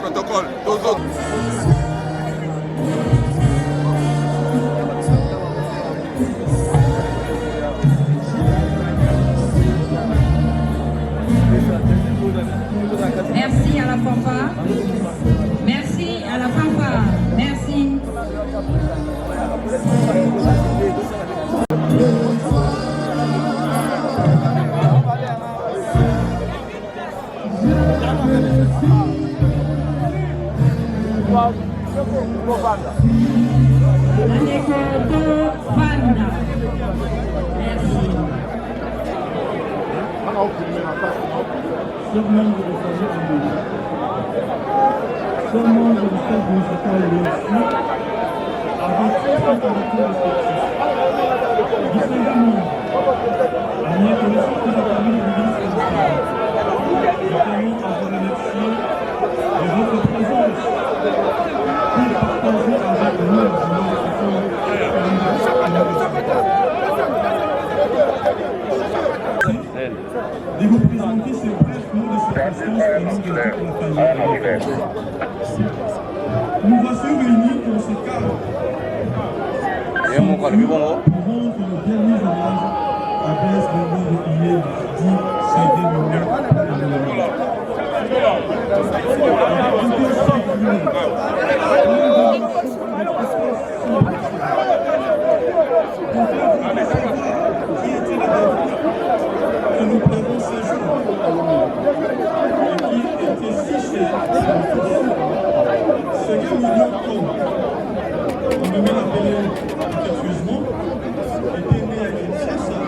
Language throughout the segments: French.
Protocole, dos autres. Merci à la fanfare. Merci à la fanfare. Merci. De vous présenter ce bref mot de circonstance pour la famille. Nous voici réunis dans ce cadre pour rendre le dernier hommage à Blaise Mendy de hier, dit Cédé que nous prenons ces jours et qui était si cher Seigneur million tonnes. On me met l'appeler affectueusement, était né à Kinshasa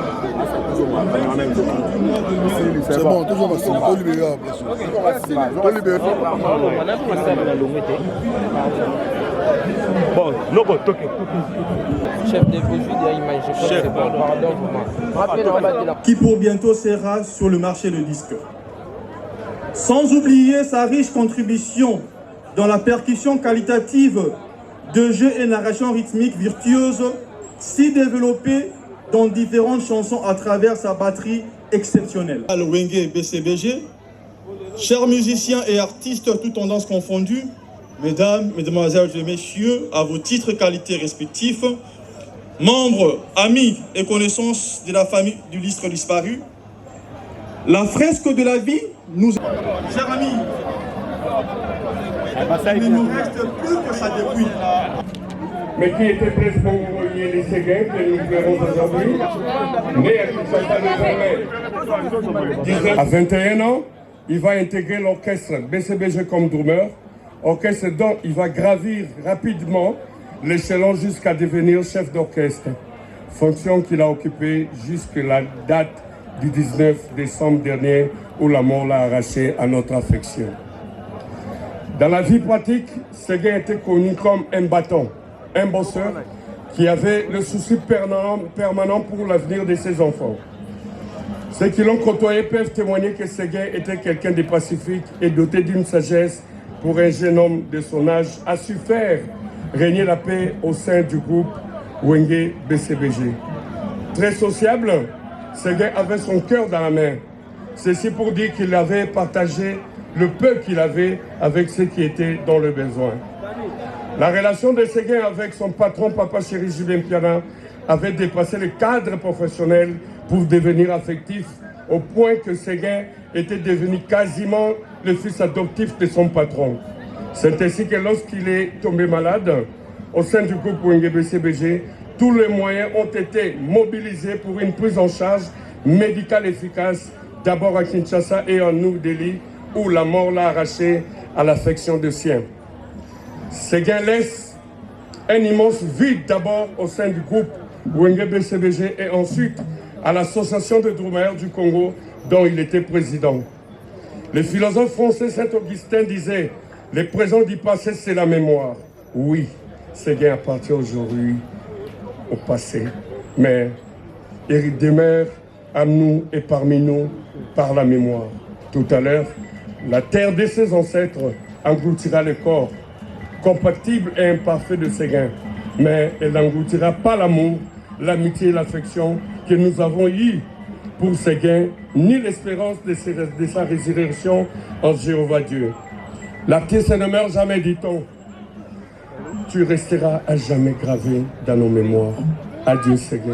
le 27 du mois de mai. C'est bon, toujours facile. Tout libéré, bien sûr. Tout libéré. Bon, non, bon, toqué. Chef de Bougie de Image, c'est bon, pardon. Qui pour bientôt sera sur le marché de disques. Sans oublier sa riche contribution dans la percussion qualitative de jeux et narration rythmique virtuose, si développée dans différentes chansons à travers sa batterie exceptionnelle. Le Wenge BCBG, chers musiciens et artistes, toutes tendances confondues, mesdames, mesdemoiselles et messieurs, à vos titres et qualités respectifs, membres, amis et connaissances de la famille du L'Istre disparu, la fresque de la vie nous... Chers amis, il ne nous reste plus que ça depuis. Mais qui était président Yéli Séguin, que nous verrons aujourd'hui, né à Kinshasa désormais à 21 ans, il va intégrer l'orchestre BCBG comme drummer, orchestre dont il va gravir rapidement l'échelon jusqu'à devenir chef d'orchestre, fonction qu'il a occupée jusqu'à la date du 19 décembre dernier où la mort l'a arraché à notre affection. Dans la vie pratique, Séguin était connu comme un bâton, un bosseur qui avait le souci permanent pour l'avenir de ses enfants. Ceux qui l'ont côtoyé peuvent témoigner que Séguin était quelqu'un de pacifique et doté d'une sagesse pour un jeune homme de son âge, a su faire régner la paix au sein du groupe Wenge BCBG. Très sociable, Séguin avait son cœur dans la main. Ceci pour dire qu'il avait partagé le peu qu'il avait avec ceux qui étaient dans le besoin. La relation de Séguin avec son patron, Papa Chéri Julien Piana, avait dépassé le cadre professionnel pour devenir affectif, au point que Séguin était devenu quasiment le fils adoptif de son patron. C'est ainsi que lorsqu'il est tombé malade, au sein du groupe Wenge BCBG, tous les moyens ont été mobilisés pour une prise en charge médicale efficace, d'abord à Kinshasa et en New Delhi, où la mort l'a arraché à l'affection de sien. Séguin laisse un immense vide d'abord au sein du groupe Wenge BCBG et ensuite à l'association de drummers du Congo dont il était président. Le philosophe français Saint-Augustin disait « Le présent du passé, c'est la mémoire ». Oui, Séguin appartient aujourd'hui au passé, mais il demeure à nous et parmi nous par la mémoire. Tout à l'heure, la terre de ses ancêtres engloutira le corps compatible et imparfait de Séguin, mais elle n'engloutira pas l'amour, l'amitié et l'affection que nous avons eu pour Séguin, ni l'espérance de sa résurrection en Jéhovah Dieu. L'artiste ne meurt jamais, dit-on. Tu resteras à jamais gravé dans nos mémoires. Adieu Séguin.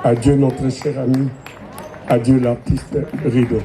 Adieu notre cher ami. Adieu l'artiste Rideau.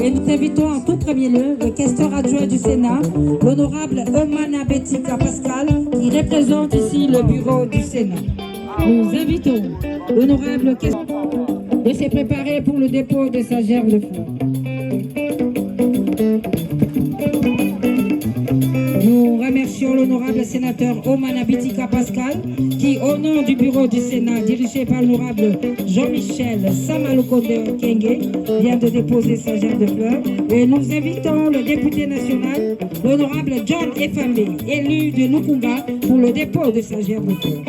Et nous invitons en tout premier lieu le questeur adjoint du Sénat, l'honorable Omana Betika Pascal, qui représente ici le bureau du Sénat. Nous invitons l'honorable questeur de se préparer pour le dépôt de sa gerbe de fleurs. Nous remercions l'honorable sénateur Omana Betika Pascal, qui, au nom du bureau du Sénat, dirigé par l'honorable Jean-Michel Samalukonde Kenge, vient de déposer sa gerbe de fleurs. Et nous invitons le député national, l'honorable John Efambe, élu de Nukunga, pour le dépôt de sa gerbe de fleurs.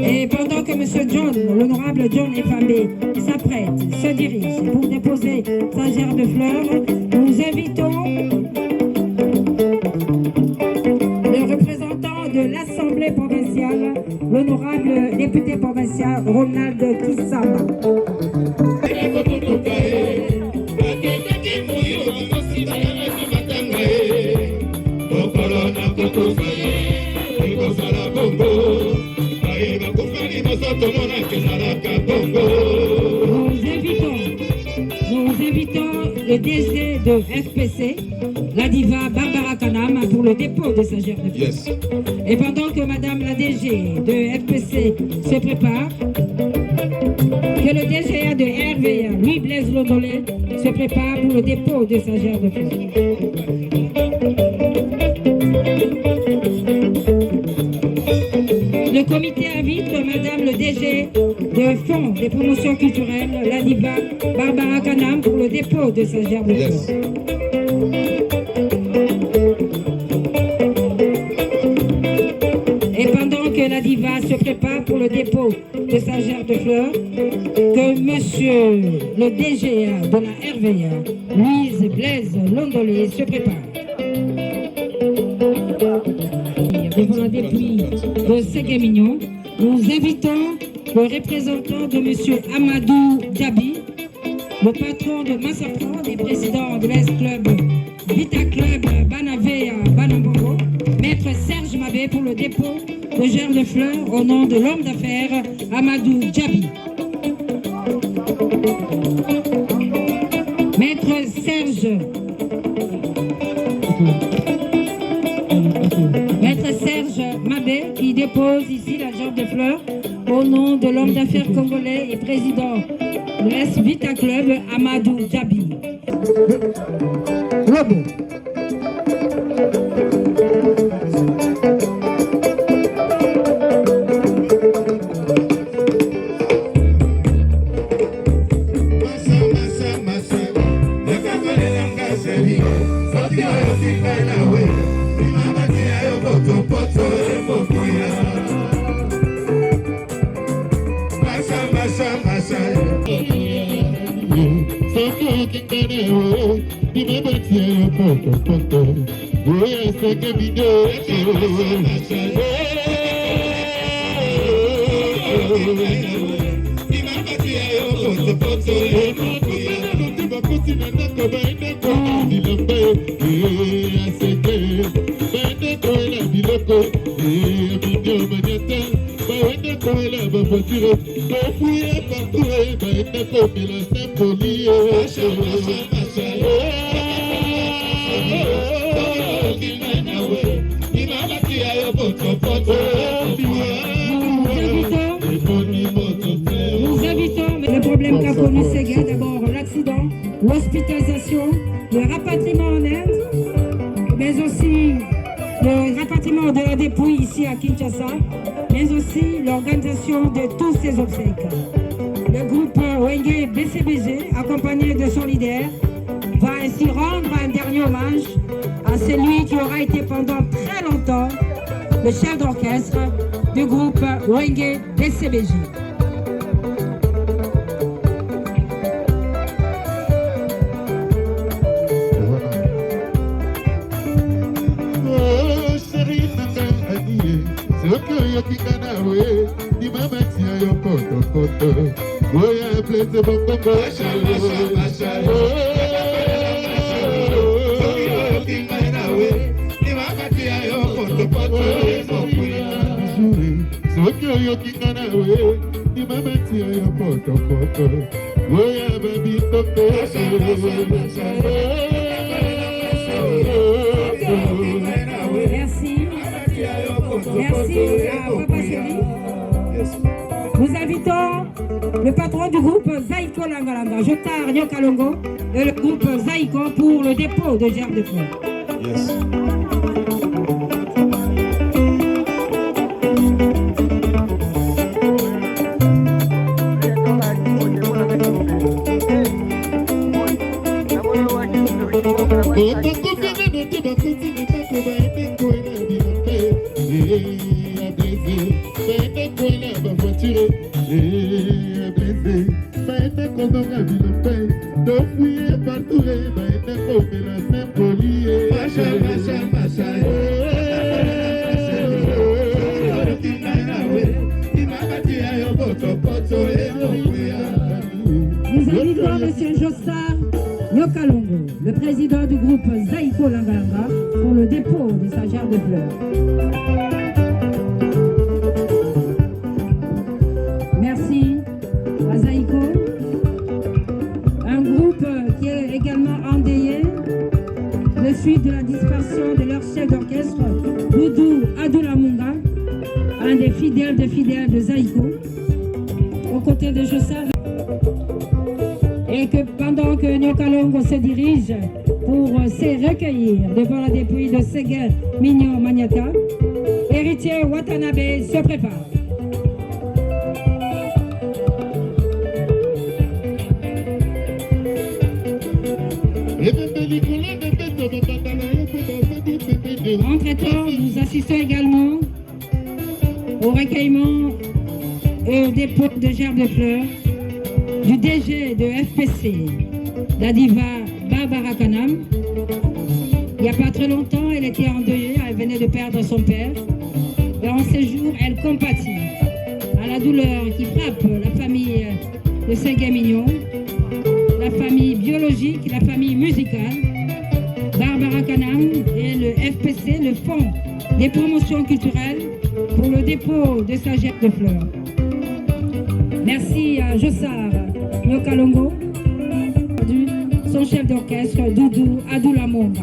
Et pendant que M. John, l'honorable John Efambe, s'apprête, se dirige pour déposer sa gerbe de fleurs, nous invitons le représentant de l'Assemblée provinciale, l'honorable député provincial Ronald Kissama. Bongo, le DG de FPC, la diva Barbara Kanam, pour le dépôt de sa gerbe de fleurs. Yes. Et pendant que Madame la DG de FPC se prépare, que le DGA de RVA, Louis Blaise Londolé, se prépare pour le dépôt de sa gerbe de fleurs. Le comité invite Madame le DG de Fonds des promotions culturelles, la diva Barbara Kanam, pour le dépôt de sa gerbe de fleurs. Yes. Et pendant que la diva se prépare pour le dépôt de sa gerbe de fleurs, que Monsieur le DGA de la RVA, Louise Blaise Londolé, se prépare. Devant la dépouille de Ségué-Mignon, nous invitons le représentant de Monsieur Amadou Djabi, le patron de Massapran et président de l'Est Club, Vita Club Banavé à Banambongo, Maître Serge Mabé pour le dépôt de gerbes de fleurs au nom de l'homme d'affaires Amadou Djabi. Maître Serge Mabé qui dépose ici la gerbe de fleurs au nom de l'homme d'affaires congolais et président de l'Est Vita Club Amadou Djabi. Lobo. Nous invitons le problème qu'a connu Ségué, d'abord l'accident, l'hospitalisation, le rapatriement en Inde, mais aussi le rapatriement de la dépouille ici à Kinshasa, mais aussi l'organisation de tous ces obsèques. Le groupe Wenge BCBG, accompagné de son leader, va ainsi rendre un dernier hommage à celui qui aura été pendant très longtemps le chef d'orchestre du groupe Wenge BCBG. Merci à Papa Chéri. Nous invitons le patron du groupe Zaïko Langalanga, Jotar Nyokalongo, et le groupe Zaïko pour le dépôt de gerbes de fleurs. Yes. Nous invitons M. Jossar Nyokalongo, le président du groupe Zaïko Langalanga, pour le dépôt de sa gerbe de fleurs. Merci à Zaïko, un groupe qui est également fidèle de Zaïko, aux côtés de Jossard. Et que pendant que Nyokalongo se dirige pour se recueillir devant la dépouille de Séguin Mignon Maniata, héritier Watanabe se prépare. Entre-temps, nous assistons également au recueillement et au dépôt de gerbes de fleurs du DG de FPC, la diva Barbara Kanam. Il n'y a pas très longtemps, elle était endeuillée, elle venait de perdre son père. Et en ces jours, elle compatit à la douleur qui frappe la famille de Séguin Mignon, la famille biologique, la famille musicale. Barbara Kanam et le FPC, le Fonds des promotions culturelles, pour le dépôt de sa gerbe de fleurs. Merci à Jossard Nyokalongo, son chef d'orchestre Doudou Adoulamonga.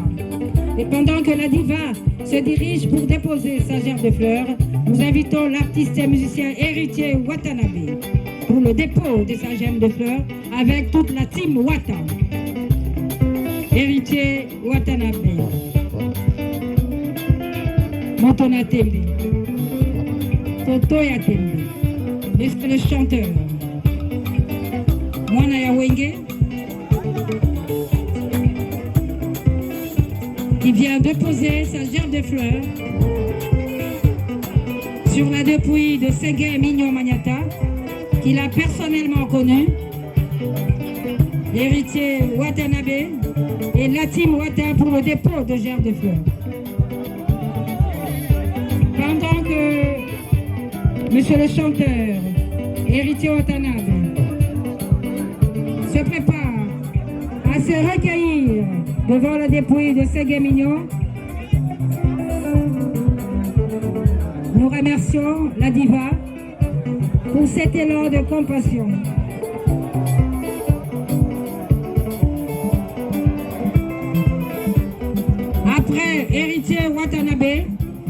Et pendant que la diva se dirige pour déposer sa gerbe de fleurs, nous invitons l'artiste et musicien héritier Watanabe pour le dépôt de sa gerbe de fleurs avec toute la team Wata. Héritier Watanabe, Motona Tembe, Totoya Tembe, Monsieur le chanteur, Mwana Yawenge, qui vient déposer sa gerbe de fleurs sur la dépouille de Séguin Mignon Maniata, qu'il a personnellement connu, l'héritier Watanabe et la team Wata pour le dépôt de gerbes de fleurs. Pendant que Monsieur le chanteur, héritier Watanabe, se prépare à se recueillir devant la dépouille de Séguin Mignon, nous remercions la diva pour cet élan de compassion. Après héritier Watanabe,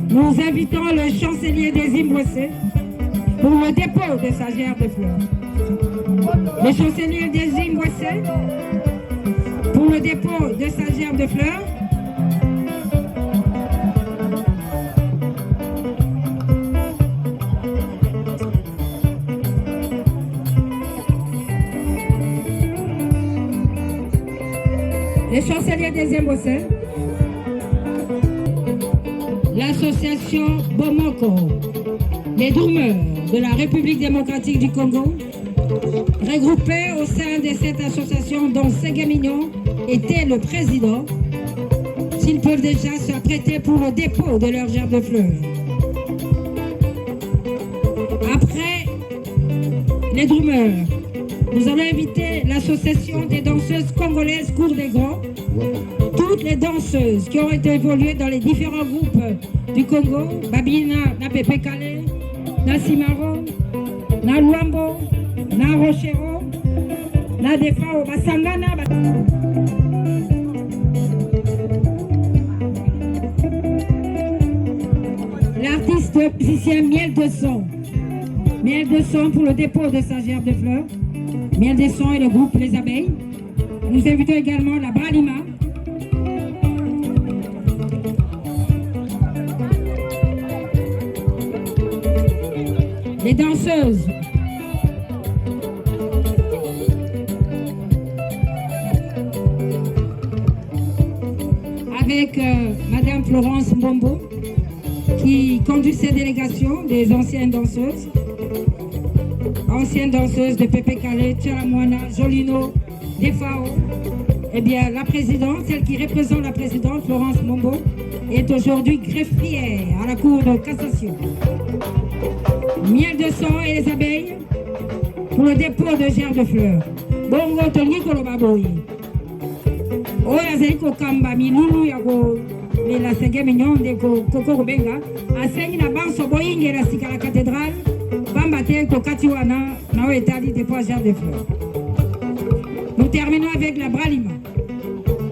nous invitons le chancelier des Zimbabwe pour le dépôt de sa gerbe de fleurs. Le chancelier des Zimbabwe pour le dépôt de sa gerbe de fleurs. Le chancelier des Zimbabwe, l'association Bomoko, les Drummers de la République démocratique du Congo, regroupés au sein de cette association dont Séguin Mignon était le président, s'ils peuvent déjà s'apprêter pour le dépôt de leur gerbe de fleurs. Après les Drummers, nous allons inviter l'association des danseuses congolaises Cour des Grands, toutes les danseuses qui ont été évoluées dans les différents groupes du Congo, Babina, na Pepe Kale, na Simaro, na Luambo, na Rochero, na Defao, Basangana. L'artiste musicien Miel de Son. Miel de Son pour le dépôt de sa gerbe de fleurs. Miel de Son et le groupe Les Abeilles. Nous invitons également la Bralima. Les danseuses. Avec Madame Florence Mbombo, qui conduit cette délégation des anciennes danseuses de Pepe Kale, Tcharamouana, Jolino, Defao. Eh bien, la présidente, celle qui représente la présidente, Florence Mbombo, est aujourd'hui greffière à la Cour de cassation. Miel de Son et les abeilles pour le dépôt de gerbes de fleurs. Bongo Tongi Kolobaboyi. Oya Zeiko Kamba Milulu Yago, la Séguin Mignon de Koko Rubenga, a saigné la banque Boying et la Sika la cathédrale, Bambate Kokatiwana, Nao Etali dépôt de gerbes de fleurs. Nous terminons avec la Bralima.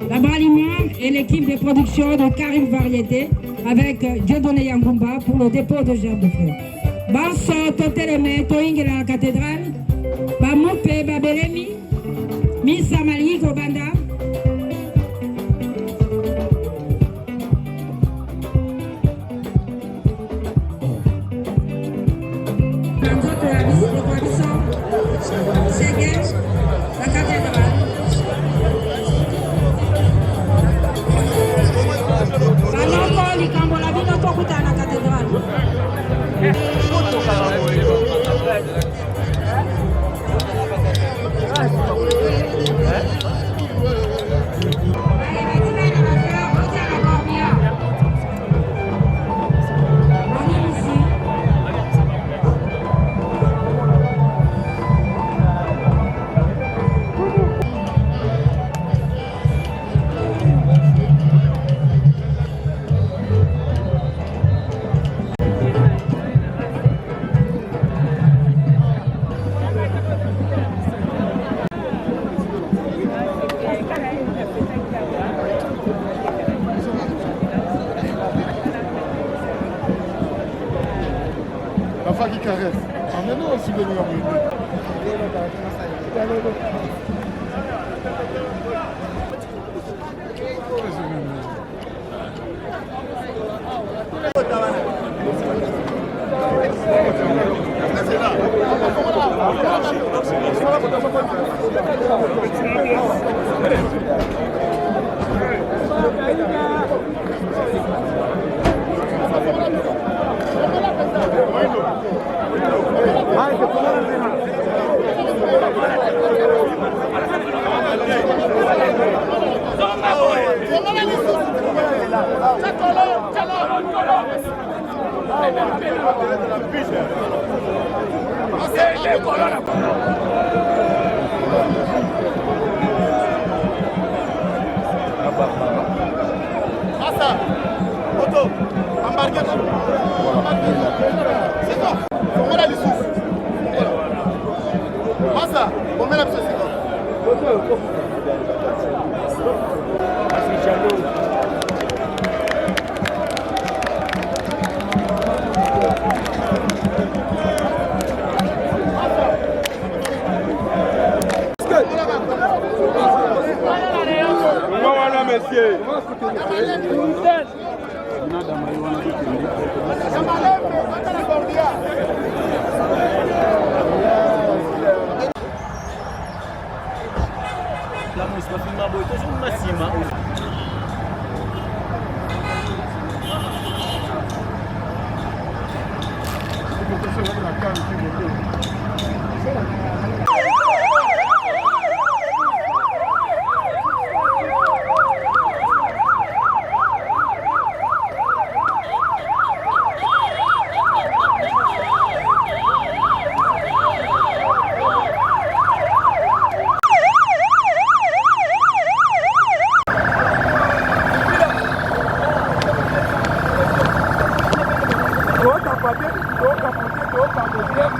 La Bralima et l'équipe de production de Karim Variété avec Dieudonné Yangumba pour le dépôt de gerbes de fleurs. Banso toteleme toingila la cathédrale. Bamupe babelemi. Misa maliko banda. La cathédrale. Banoko likambo la bino tokuta na cathédrale. La femme qui caresse. Amenez-nous aussi de nous amener. Massa, Otto, embarquez. C'est quoi? Comment la licence? Massa, combien la licence? Monsieur.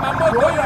Maman,